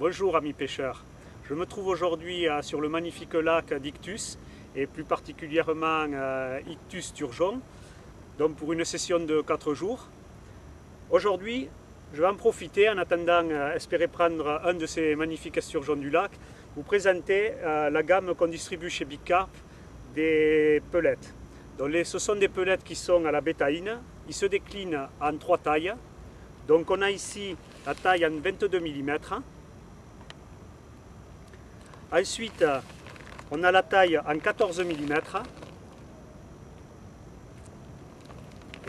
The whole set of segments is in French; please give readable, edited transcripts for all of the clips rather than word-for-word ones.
Bonjour amis pêcheurs, je me trouve aujourd'hui sur le magnifique lac d'Ictus et plus particulièrement Ictus Sturgeon, donc pour une session de 4 jours. Aujourd'hui, je vais en profiter en attendant espérer prendre un de ces magnifiques sturgeons du lac, vous présenter la gamme qu'on distribue chez Big Carp des pelettes. Donc ce sont des pelettes qui sont à la bétaïne, ils se déclinent en 3 tailles. Donc on a ici la taille en 22 mm. Ensuite, on a la taille en 14 mm.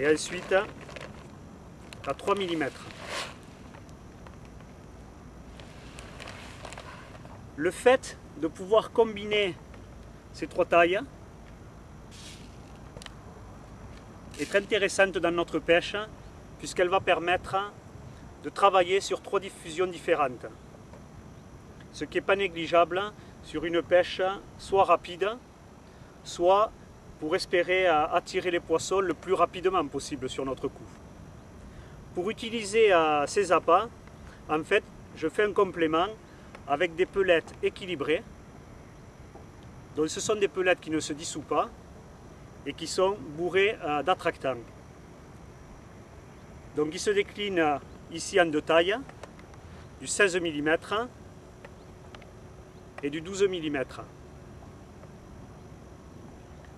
Et ensuite, à 3 mm. Le fait de pouvoir combiner ces 3 tailles est intéressante dans notre pêche puisqu'elle va permettre de travailler sur 3 diffusions différentes. Ce qui n'est pas négligeable sur une pêche soit rapide, soit pour espérer attirer les poissons le plus rapidement possible sur notre coup. Pour utiliser ces appâts, en fait, je fais un complément avec des pelettes équilibrées. Donc ce sont des pelettes qui ne se dissouent pas et qui sont bourrées d'attractants. Donc ils se déclinent ici en 2 tailles, du 16 mm et du 12 mm.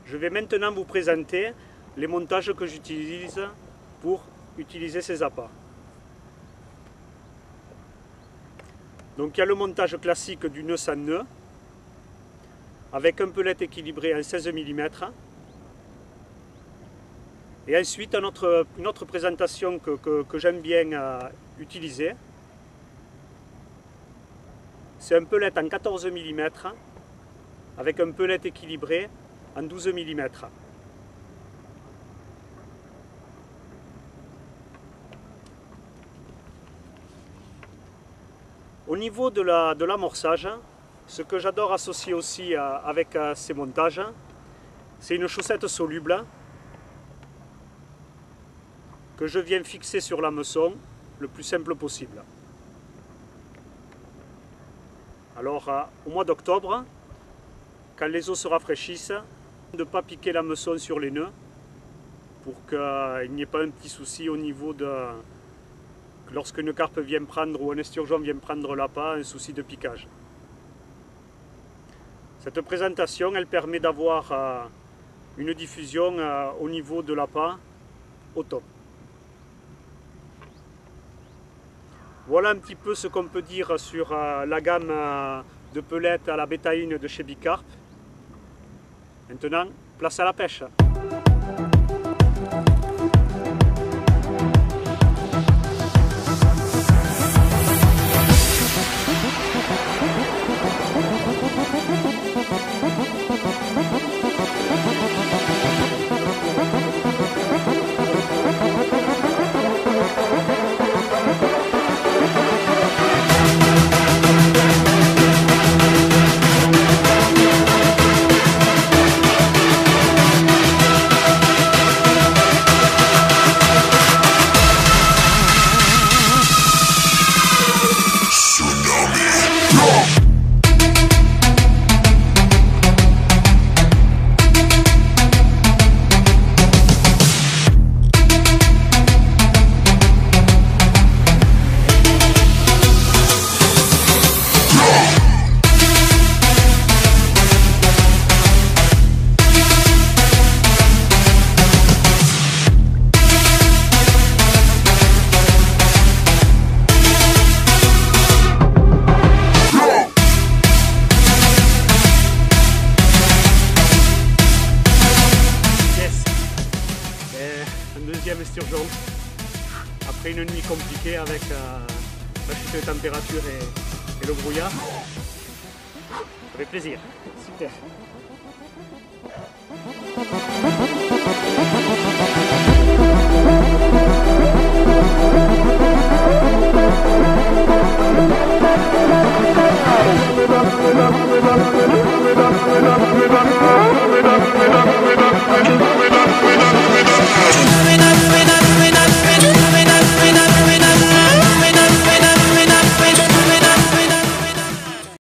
Je vais maintenant vous présenter les montages que j'utilise pour utiliser ces appâts. Donc il y a le montage classique du nœud sans nœud, avec un pellet équilibré en 16 mm. Et ensuite une autre présentation que j'aime bien utiliser, c'est un pellet en 14 mm avec un pellet équilibré en 12 mm. Au niveau de l'amorçage, ce que j'adore associer aussi avec ces montages, c'est une chaussette soluble que je viens fixer sur l'hameçon le plus simple possible. Alors au mois d'octobre, quand les eaux se rafraîchissent, de ne pas piquer l'hameçon sur les nœuds pour qu'il n'y ait pas un petit souci au niveau de... Lorsqu'une carpe vient prendre ou un esturgeon vient prendre l'appât, un souci de piquage. Cette présentation, elle permet d'avoir une diffusion au niveau de l'appât au top. Voilà un petit peu ce qu'on peut dire sur la gamme de pelettes à la bétaïne de chez Big Carp. Maintenant, place à la pêche. Deuxième sturgeon après une nuit compliquée avec la chute de température et le brouillard. Ça fait plaisir. Super.